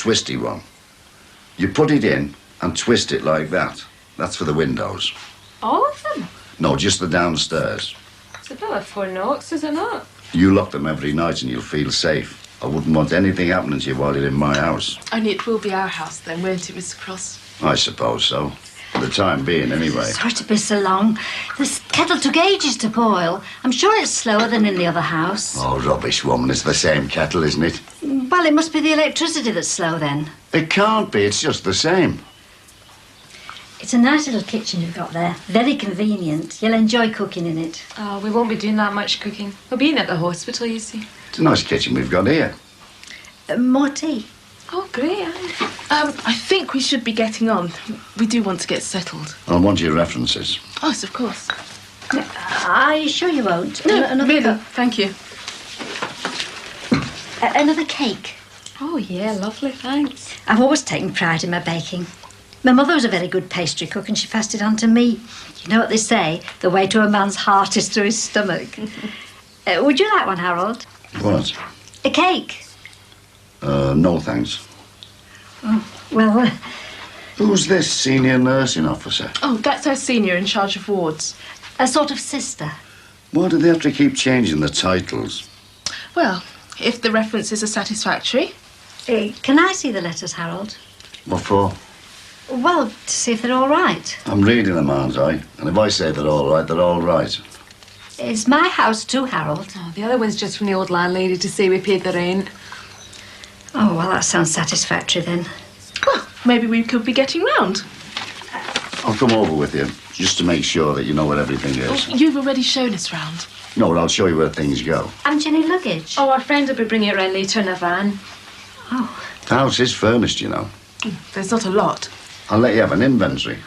twisty one. You put it in and twist it like that. That's for the windows. All of them? No, just the downstairs. It's a bit like Fort Knox, is it not? You lock them every night and you'll feel safe. I wouldn't want anything happening to you while you're in my house. Only it will be our house then, won't it, Mr. Cross? I suppose so. For the time being, anyway. Sorry to be so long. This kettle took ages to boil. I'm sure it's slower than in the other house. Oh, rubbish, woman. It's the same kettle, isn't it? Well, it must be the electricity that's slow then. It can't be. It's just the same. It's a nice little kitchen you've got there. Very convenient. You'll enjoy cooking in it. Oh, we won't be doing that much cooking. We'll be in at the hospital, you see. It's a nice kitchen we've got here. More tea? Oh, great. I think we should be getting on. We do want to get settled. I want your references. Oh, yes, of course. Are you sure you won't? No, Another really, cup? thank you. Another cake? Oh, yeah, lovely, thanks. I've always taken pride in my baking. My mother was a very good pastry cook and she passed it on to me. You know what they say? The way to a man's heart is through his stomach. Would you like one, Harold? What? A cake? No thanks. Oh, well... Who's this senior nursing officer? Oh, that's our senior in charge of wards. A sort of sister. Why do they have to keep changing the titles? Well, if the references are satisfactory. Can I see the letters, Harold? What for? Well, to see if they're all right. I'm reading them, aren't I? And if I say they're all right, they're all right. It's my house too, Harold. Oh, the other one's just from the old landlady to say we paid the rent. Oh, well, that sounds satisfactory then. Well, maybe we could be getting round. I'll come over with you, just to make sure that you know where everything is. Oh, you've already shown us round. No, but I'll show you where things go. Haven't you any luggage? Oh, our friend will be bringing it round later in a van. Oh. The house is furnished, you know. There's not a lot. I'll let you have an inventory.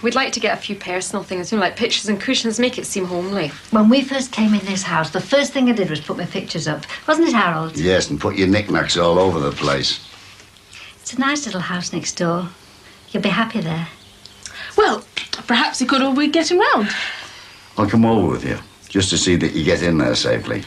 We'd like to get a few personal things, like pictures and cushions, make it seem homely. When we first came in this house, the first thing I did was put my pictures up. Wasn't it, Harold? Yes, and put your knickknacks all over the place. It's a nice little house next door. You'll be happy there. Well, perhaps we could all be getting round. I'll come over with you, just to see that you get in there safely.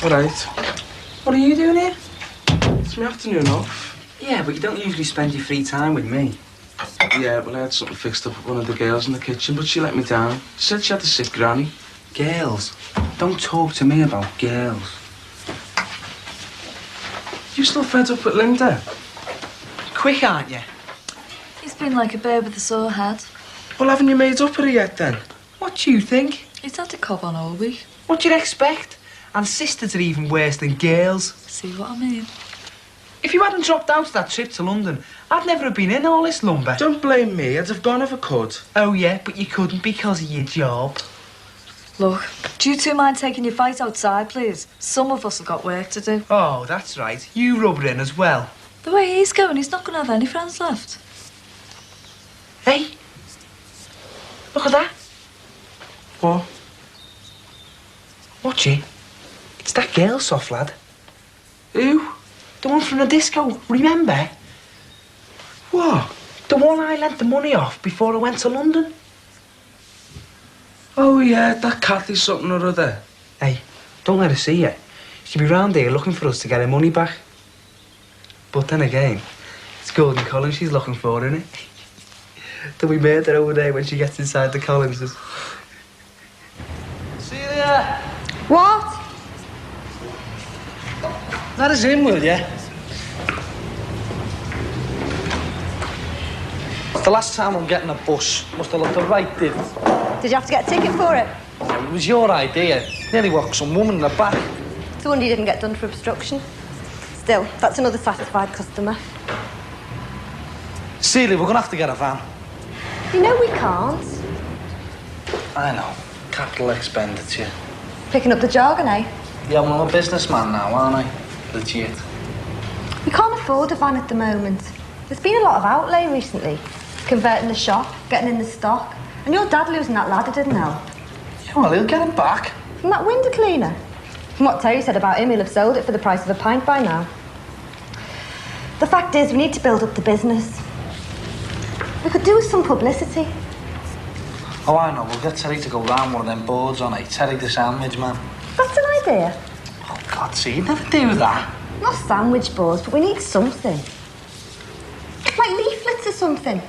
Right. What are you doing here? It's my afternoon off. Yeah, but you don't usually spend your free time with me. Yeah, well, I had something fixed up with one of the girls in the kitchen, but she let me down. She said she had a sick granny. Girls? Don't talk to me about girls. You still fed up with Linda? Quick, aren't you? He's been like a bird with a sore head. Well, haven't you made up with her yet, then? What do you think? He's had a cob on all week. What do you expect? And sisters are even worse than girls. See what I mean? If you hadn't dropped out of that trip to London, I'd never have been in all this lumber. Don't blame me. I'd have gone if I could. Oh, yeah, but you couldn't because of your job. Look, do you two mind taking your fight outside, please? Some of us have got work to do. Oh, that's right. You rub her in as well. The way he's going, he's not going to have any friends left. Hey, look at that. What? Watch it. It's that girl, soft lad. Who? The one from the disco, remember? What? The one I lent the money off before I went to London. Oh, yeah, that Kathy something or other. Hey, don't let her see it. She'll be round here looking for us to get her money back. But then again, it's Gordon Collins she's looking for, isn't it? There'll be murder over there when she gets inside the Collinses. Celia! What? Let us in, will you? It's the last time I'm getting a bus. Must have looked a right div. Did you have to get a ticket for it? It was your idea. Nearly walked some woman in the back. It's a wonder you didn't get done for obstruction. Still, that's another satisfied customer. Celia, we're going to have to get a van. You know we can't. I know. Capital expenditure. Picking up the jargon, eh? Yeah, well, I'm a businessman now, aren't I? Legit. We can't afford a van at the moment. There's been a lot of outlay recently. Converting the shop, getting in the stock. And your dad losing that ladder didn't help. Yeah, well, he'll get it back. From that window cleaner. From what Terry said about him, he'll have sold it for the price of a pint by now. The fact is, we need to build up the business. We could do with some publicity. Oh, I know. We'll get Terry to go round one of them boards on it. Terry the sandwich man. That's an idea. Oh, God, see, you'd never do that. Not sandwich boards, but we need something. Like leaflets or something.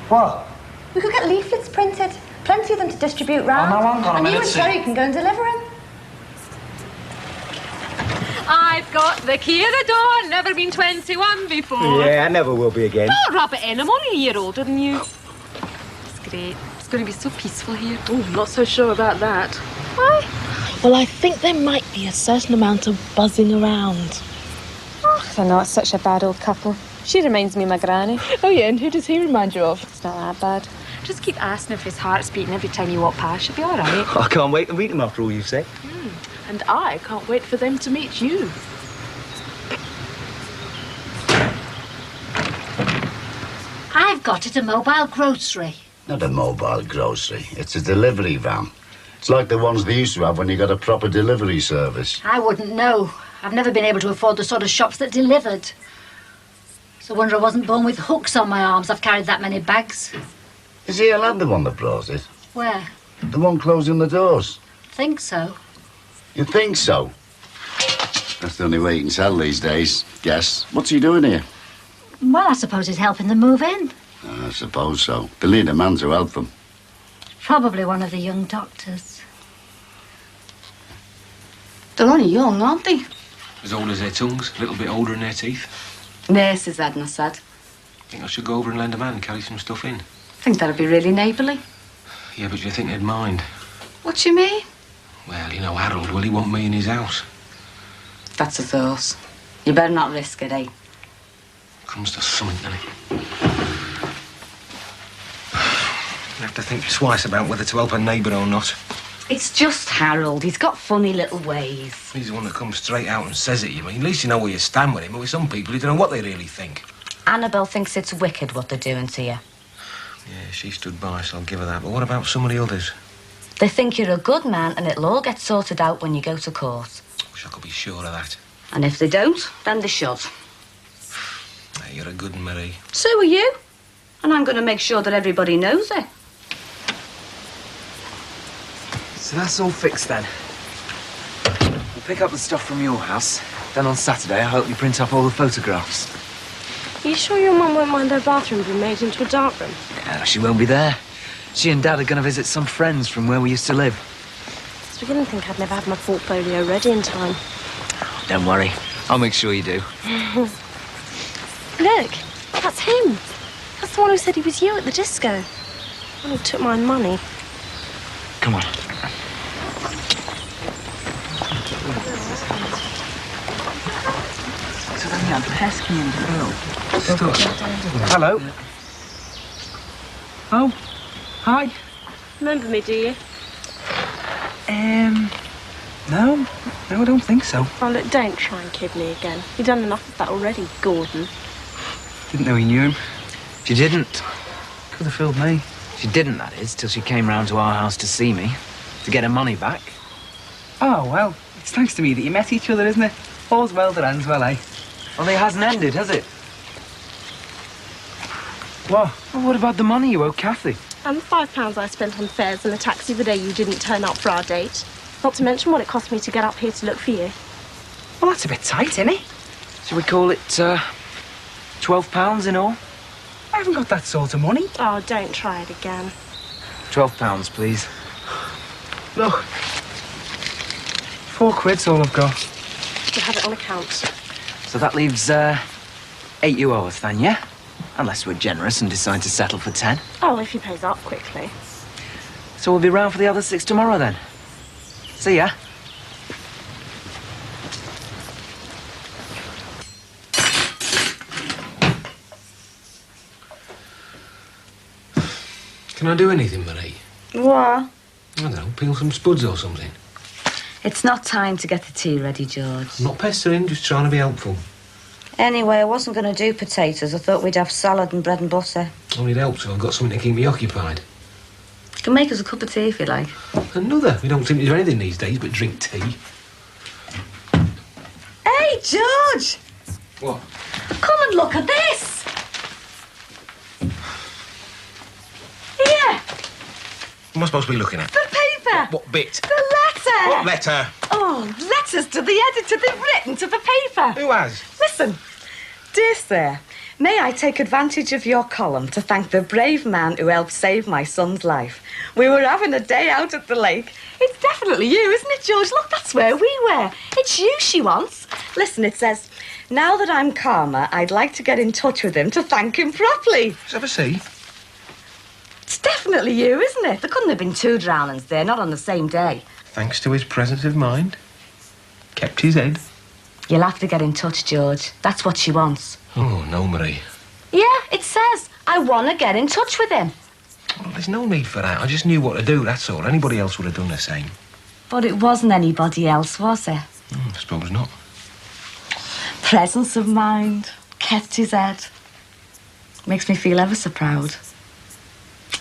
What? We could get leaflets printed. Plenty of them to distribute round. Oh, no, hang on a and minute, you and Terry can go and deliver them. I've got the key of the door. Never been 21 before. Yeah, I never will be again. Don't rub it in. I'm only a year older than you. It's great. It's going to be so peaceful here. Oh, not so sure about that. Why? Well, I think there might be a certain amount of buzzing around. Oh, they're not such a bad old couple. She reminds me of my granny. Oh, yeah, and who does he remind you of? It's not that bad. Just keep asking if his heart's beating every time you walk past. She'll be all right. I can't wait to meet him after all you've said. And I can't wait for them to meet you. I've got it, a mobile grocery. Not a mobile grocery. It's a delivery van. It's like the ones they used to have when you got a proper delivery service. I wouldn't know. I've never been able to afford the sort of shops that delivered. It's a wonder I wasn't born with hooks on my arms. I've carried that many bags. Is he a lad the one that brought it? Where? The one closing the doors? Think so. You think so? That's the only way you can sell these days. Guess. What's he doing here? Well, I suppose he's helping them move in. I suppose so. They'll need a man to help them. Probably one of the young doctors. They're only young, aren't they? As old as their tongues, a little bit older in their teeth. Nurse, as Edna said. Think I should go over and lend a man and carry some stuff in? Think that'd be really neighbourly. Yeah, but do you think they'd mind? What do you mean? Well, you know, Harold, will he want me in his house? That's a thought. You better not risk it, eh? Comes to something, doesn't it? You have to think twice about whether to help a neighbour or not. It's just Harold. He's got funny little ways. He's the one that comes straight out and says it, you mean. At least you know where you stand with him. But with some people, you don't know what they really think. Annabelle thinks it's wicked what they're doing to you. Yeah, she stood by, so I'll give her that. But what about some of the others? They think you're a good man and it'll all get sorted out when you go to court. Wish I could be sure of that. And if they don't, then they should. Hey, you're a good one, Marie. So are you. And I'm going to make sure that everybody knows it. So that's all fixed then. We'll pick up the stuff from your house. Then on Saturday, I hope you print up all the photographs. Are you sure your mum won't mind her bathroom being made into a dark room? Yeah, she won't be there. She and Dad are going to visit some friends from where we used to live. I was beginning to think I'd never had my portfolio ready in time. Don't worry. I'll make sure you do. Look, that's him. That's the one who said he was you at the disco. The one who took my money. Come on. Hello. Oh, hi. Remember me, do you? No, I don't think so. Oh, look, don't try and kid me again. You've done enough of that already, Gordon. Didn't know he knew him. She didn't. Could have fooled me. She didn't, that is, till she came round to our house to see me, to get her money back. Oh, well, it's nice to me that you met each other, isn't it? All's well that ends well, eh? Well, it hasn't ended, has it? What? Well, what about the money you owe Kathy? And the £5 I spent on fares and a taxi the day you didn't turn up for our date. Not to mention what it cost me to get up here to look for you. Well, that's a bit tight, isn't it? Should we call it, £12 in all? I haven't got that sort of money. Oh, don't try it again. £12, please. Look. £4's all I've got. You have it on account. So that leaves, 8 you owe us then, yeah? Unless we're generous and decide to settle for 10. Oh, if he pays up quickly. So we'll be round for the other 6 tomorrow then. See ya. Can I do anything, Marie? What? I don't know, peel some spuds or something. It's not time to get the tea ready, George. I'm not pestering, just trying to be helpful. Anyway, I wasn't going to do potatoes. I thought we'd have salad and bread and butter. Well, it helps if I've got something to keep me occupied. You can make us a cup of tea if you like. Another. We don't seem to do anything these days but drink tea. Hey, George! What? Come and look at this! Here! What am I supposed to be looking at? The paper! What bit? The letter! What letter? Oh, letters to the editor they've written to the paper. Who has? Listen. Dear sir, may I take advantage of your column to thank the brave man who helped save my son's life. We were having a day out at the lake. It's definitely you, isn't it, George? Look, that's where we were. It's you she wants. Listen, it says, now that I'm calmer, I'd like to get in touch with him to thank him properly. Let's have a see. It's definitely you, isn't it? There couldn't have been two drownings there, not on the same day. Thanks to his presence of mind. Kept his head. You'll have to get in touch, George. That's what she wants. Oh, no, Marie. Yeah, it says, I want to get in touch with him. Well, there's no need for that. I just knew what to do, that's all. Anybody else would have done the same. But it wasn't anybody else, was it? I suppose not. Presence of mind, kept his head. Makes me feel ever so proud.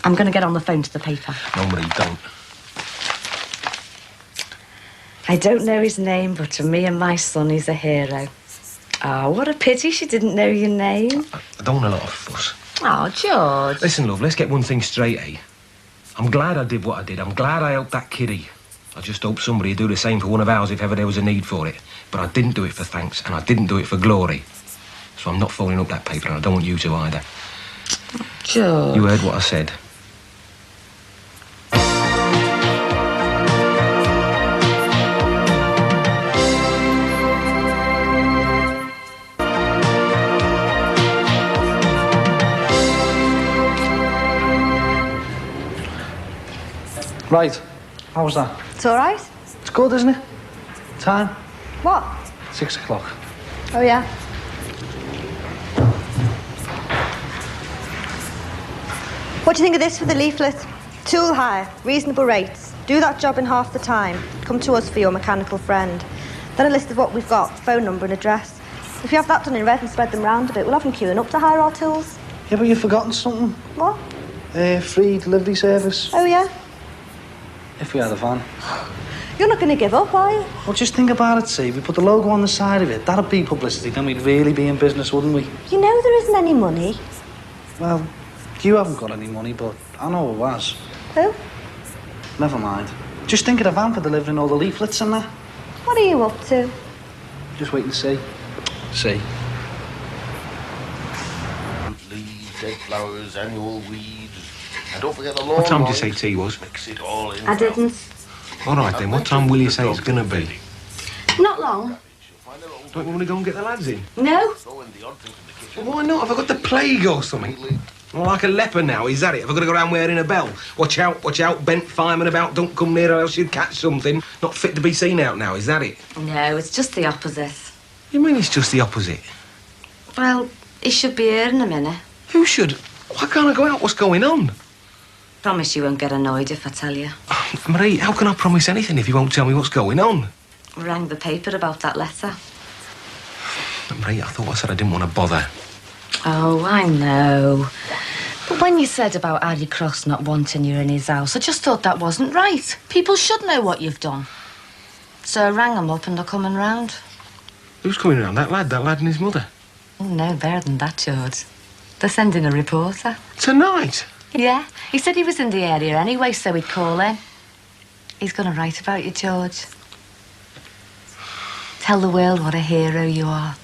I'm going to get on the phone to the paper. No, Marie, don't. I don't know his name, but to me and my son, he's a hero. Oh, what a pity she didn't know your name. I don't want a lot of fuss. Oh, George. Listen, love, let's get one thing straight, eh? I'm glad I did what I did. I'm glad I helped that kiddie. I just hope somebody would do the same for one of ours if ever there was a need for it. But I didn't do it for thanks, and I didn't do it for glory. So I'm not folding up that paper, and I don't want you to either. George. You heard what I said. Right. How was that? It's all right. It's good, isn't it? Time? What? 6 o'clock. Oh, yeah. What do you think of this for the leaflet? Tool hire, reasonable rates. Do that job in half the time. Come to us for your mechanical friend. Then a list of what we've got, phone number and address. If you have that done in red and spread them round a bit, we'll have them queuing up to hire our tools. Yeah, but you've forgotten something. What? Free delivery service. Oh, yeah? If we had a van. You're not going to give up, are you? Well, just think about it, see. We put the logo on the side of it. That'd be publicity. Then we'd really be in business, wouldn't we? You know there isn't any money. Well, you haven't got any money, but I know it was. Who? Never mind. Just think of the van for delivering all the leaflets and that. What are you up to? Just wait and see. See. Leaves, dead flowers, annual weeds. And don't forget the lawn. What time did you say tea was? Mix it all in. I didn't. All right, then. What time will you say it's going to be? Not long. Don't you want to go and get the lads in? No. Well, why not? Have I got the plague or something? I'm like a leper now, is that it? Have I got to go around wearing a bell? Watch out, bent fireman about, don't come near or else you'd catch something. Not fit to be seen out now, is that it? No, it's just the opposite. You mean it's just the opposite? Well, he should be here in a minute. Who should? Why can't I go out? What's going on? Promise you won't get annoyed if I tell you. Marie, how can I promise anything if you won't tell me what's going on? Rang the paper about that letter. Marie, I thought I said I didn't want to bother. Oh, I know. But when you said about Harry Cross not wanting you in his house, I just thought that wasn't right. People should know what you've done. So I rang them up and they're coming round. Who's coming around? That lad and his mother? Oh, no, better than that, George. They're sending a reporter. Tonight? Yeah. He said he was in the area anyway, so he'd call in. He's going to write about you, George. Tell the world what a hero you are.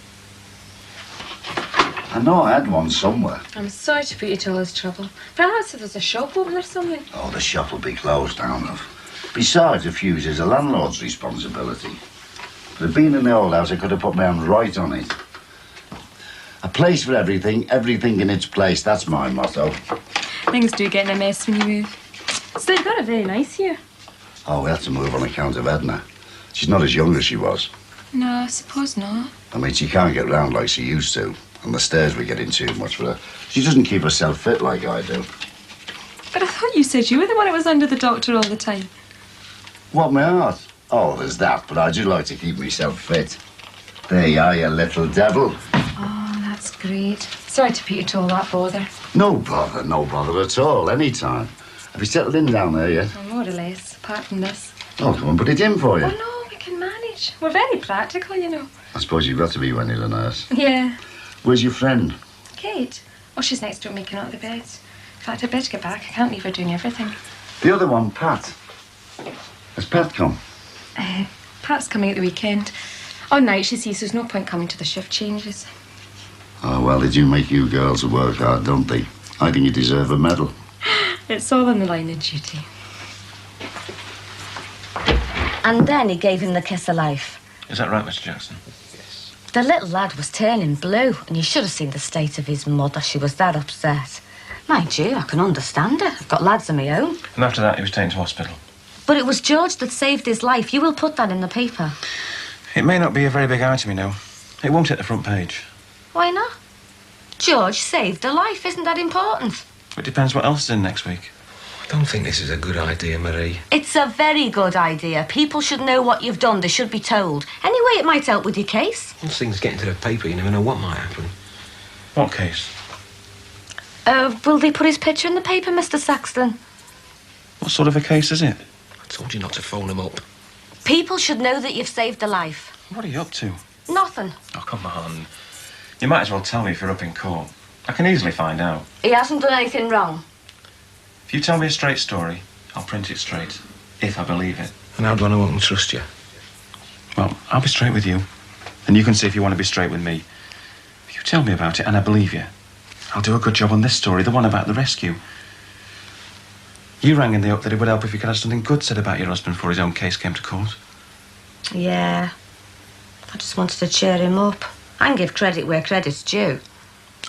I know I had one somewhere. I'm sorry to put you to all this trouble. Perhaps if there's a shop open or something. Oh, the shop will be closed down, love. Besides, the fuse is a landlord's responsibility. If it had been in the old house, I could have put my hand right on it. A place for everything, everything in its place. That's my motto. Things do get in a mess when you move. Still, you've got it very nice here. Oh, we had to move on account of Edna. She's not as young as she was. No, I suppose not. I mean, she can't get round like she used to. And the stairs were getting too much for her. She doesn't keep herself fit like I do. But I thought you said you were the one that was under the doctor all the time. What, my heart? Oh, there's that, but I do like to keep myself fit. There you are, you little devil. Oh, That's great. Sorry to put you to all that bother. No bother at all, any time. Have you settled in down there yet? Oh, more or less, apart from this. Oh, come on, put it in for you. Oh, no, we can manage. We're very practical, you know. I suppose you've got to be when you're a nurse. Yeah. Where's your friend? Kate? Oh, she's next door making out the beds. In fact, I'd better get back. I can't leave her doing everything. The other one, Pat. Has Pat come? Pat's coming at the weekend. On night, she sees there's no point coming to the shift changes. Oh, well, they do make you girls work hard, don't they? I think you deserve a medal. It's all on the line of duty. And then he gave him the kiss of life. Is that right, Mr. Jackson? The little lad was turning blue, and you should have seen the state of his mother. She was that upset. Mind you, I can understand her. I've got lads of my own. And after that, he was taken to hospital. But it was George that saved his life. You will put that in the paper. It may not be a very big item, you know. It won't hit the front page. Why not? George saved a life. Isn't that important? It depends what else is in next week. I don't think this is a good idea, Marie. It's a very good idea. People should know what you've done. They should be told. Anyway, it might help with your case. Once things get into the paper, you never know what might happen. What case? Will they put his picture in the paper, Mr. Saxton? What sort of a case is it? I told you not to phone him up. People should know that you've saved a life. What are you up to? Nothing. Oh, come on. You might as well tell me if you're up in court. I can easily find out. He hasn't done anything wrong. If you tell me a straight story, I'll print it straight, if I believe it. And how do I know I can trust you? Well, I'll be straight with you, and you can see if you want to be straight with me. If you tell me about it and I believe you, I'll do a good job on this story, the one about the rescue. You rang in the hope that it would help if you could have something good said about your husband before his own case came to court. Yeah. I just wanted to cheer him up and give credit where credit's due.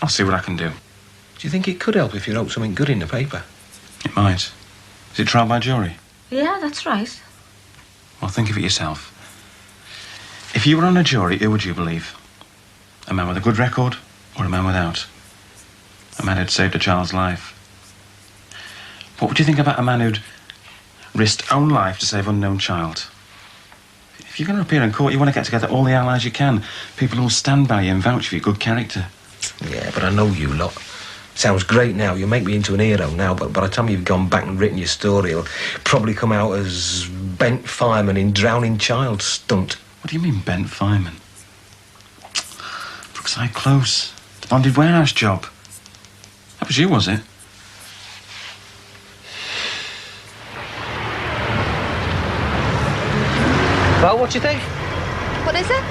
I'll see what I can do. Do you think it could help if you wrote something good in the paper? It might. Is it trial by jury? Yeah, that's right. Well, think of it yourself. If you were on a jury, who would you believe? A man with a good record or a man without? A man who'd saved a child's life. What would you think about a man who'd risked own life to save unknown child? If you're going to appear in court, you want to get together all the allies you can. People who'll stand by you and vouch for your good character. Yeah, but I know you lot. Sounds great now. You make me into an hero now, but by the time you've gone back and written your story, it'll probably come out as bent fireman in drowning child stunt. What do you mean, bent fireman? Brookside Close. The bonded warehouse job. That was you, was it? Well, what do you think? What is it?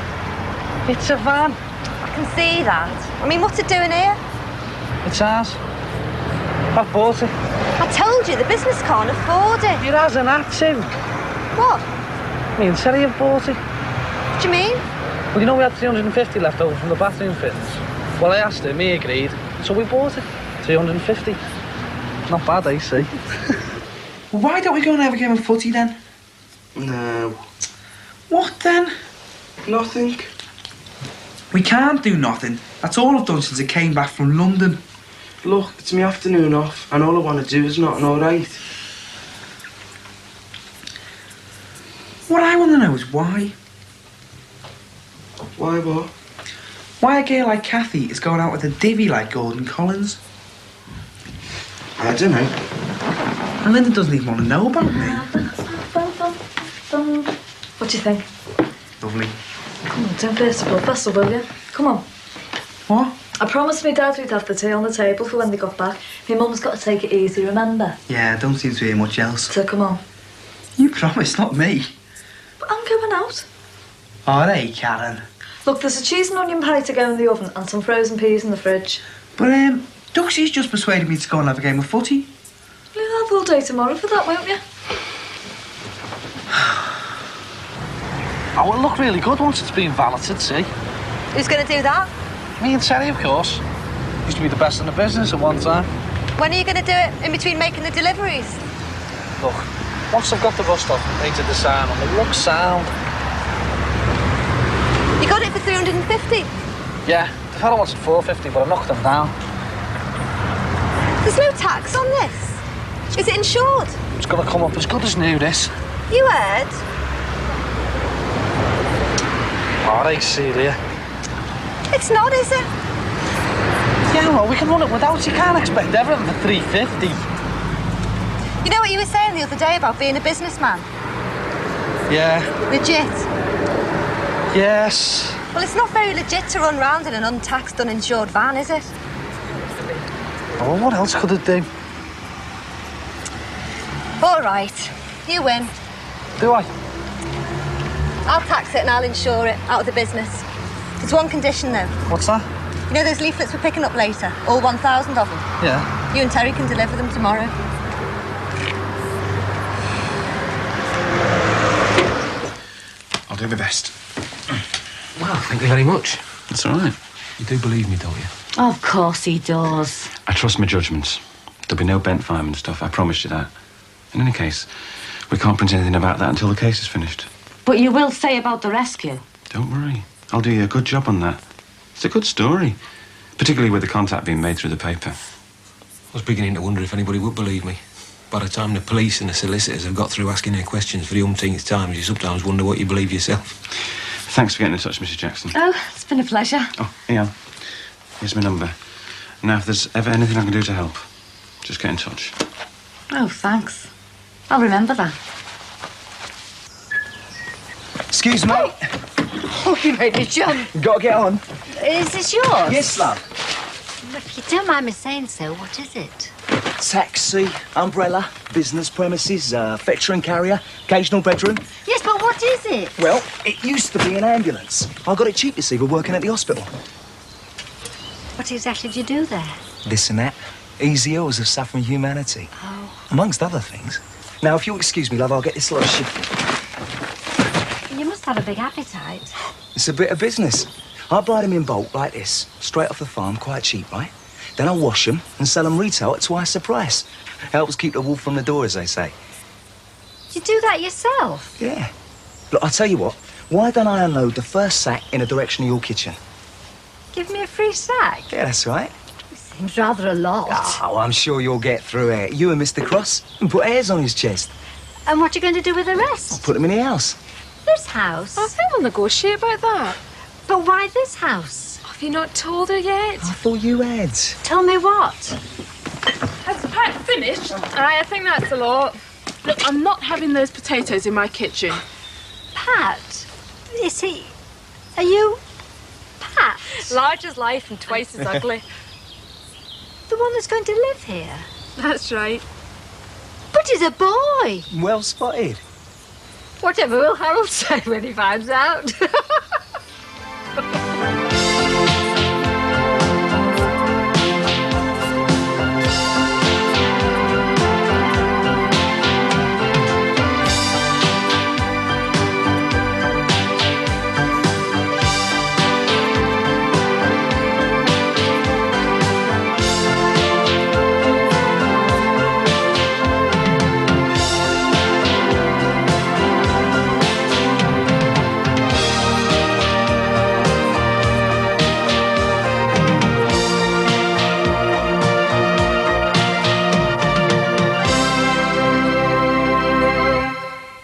It's a van. I can see that. I mean, what's it doing here? It's ours. I've bought it. I told you, the business can't afford it. It hasn't had to. What? Me and Sally have bought it. What do you mean? Well, you know we had 350 left over from the bathroom fittings. Well, I asked him, he agreed. So we bought it. 350. Not bad, I see. Well, why don't we go and have a game of footy then? No. What then? Nothing. We can't do nothing. That's all I've done since I came back from London. Look, it's my afternoon off, and all I want to do is nothing alright. What I want to know is why. Why what? Why a girl like Kathy is going out with a divvy like Gordon Collins. I don't know. And Linda doesn't even want to know about me. What do you think? Lovely. Come on, don't burst a blood vessel, will you? Come on. What? I promised my dad we'd have the tea on the table for when they got back. My mum's got to take it easy, remember? Yeah, don't seem to hear much else. So come on. You promised, not me. But I'm going out. All right, Karen. Look, there's a cheese and onion pie to go in the oven and some frozen peas in the fridge. But, Duxie's just persuaded me to go and have a game of footy. You'll have all day tomorrow for that, won't you? Oh, it'll look really good once it's been valeted, see? Who's going to do that? Me and Terry, of course. Used to be the best in the business at one time. When are you going to do it? In between making the deliveries? Look, once I've got the rust off and painted the sign on, it looks sound. You got it for 350? Yeah, the fellow wanted 450, but I knocked him down. There's no tax on this. Is it insured? It's going to come up as good as new, this. You heard? All right, Celia. It's not, is it? Yeah, well, we can run it without. You can't expect everything for 350. You know what you were saying the other day about being a businessman? Yeah. Legit. Yes. Well, it's not very legit to run round in an untaxed, uninsured van, is it? Oh, what else could it do? All right. You win. Do I? I'll tax it and I'll insure it out of the business. There's one condition, though. What's that? You know those leaflets we're picking up later? All 1,000 of them? Yeah. You and Terry can deliver them tomorrow. I'll do my best. Well, thank you very much. That's all right. You do believe me, don't you? Of course he does. I trust my judgments. There'll be no bent fireman stuff, I promised you that. In any case, we can't print anything about that until the case is finished. But you will say about the rescue. Don't worry. I'll do you a good job on that. It's a good story. Particularly with the contact being made through the paper. I was beginning to wonder if anybody would believe me. By the time the police and the solicitors have got through asking their questions for the umpteenth time, you sometimes wonder what you believe yourself. Thanks for getting in touch, Mrs. Jackson. Oh, it's been a pleasure. Oh, yeah. Here's my number. Now, if there's ever anything I can do to help, just get in touch. Oh, thanks. I'll remember that. Excuse me. Oh, you made me jump. Gotta get on. Is this yours? Yes, love. If you don't mind me saying so, what is it? Taxi, umbrella, business premises, fetcher and carrier, occasional bedroom. Yes, but what is it? Well, it used to be an ambulance. I got it cheap, you see, we're working at the hospital. What exactly do you do there? This and that. Easy ills of suffering humanity. Oh. Amongst other things. Now, if you'll excuse me, love, I'll get this lot of shit. You must have a big appetite. It's a bit of business. I buy them in bulk like this, straight off the farm, quite cheap, right? Then I wash them and sell them retail at twice the price. Helps keep the wolf from the door, as they say. You do that yourself? Yeah. Look, I'll tell you what. Why don't I unload the first sack in the direction of your kitchen? Give me a free sack? Yeah, that's right. Seems rather a lot. Oh, I'm sure you'll get through it. You and Mr. Cross, and put hairs on his chest. And what are you going to do with the rest? Put them in the house. This house? I think we'll negotiate about that. But why this house? Have you not told her yet? I thought you had. Tell me what? Has Pat finished? I think that's a lot. Look, I'm not having those potatoes in my kitchen. Pat? Is he... Are you... Pat? Large as life and twice as ugly. The one that's going to live here? That's right. But he's a boy. Well spotted. Whatever will Harold say when he finds out?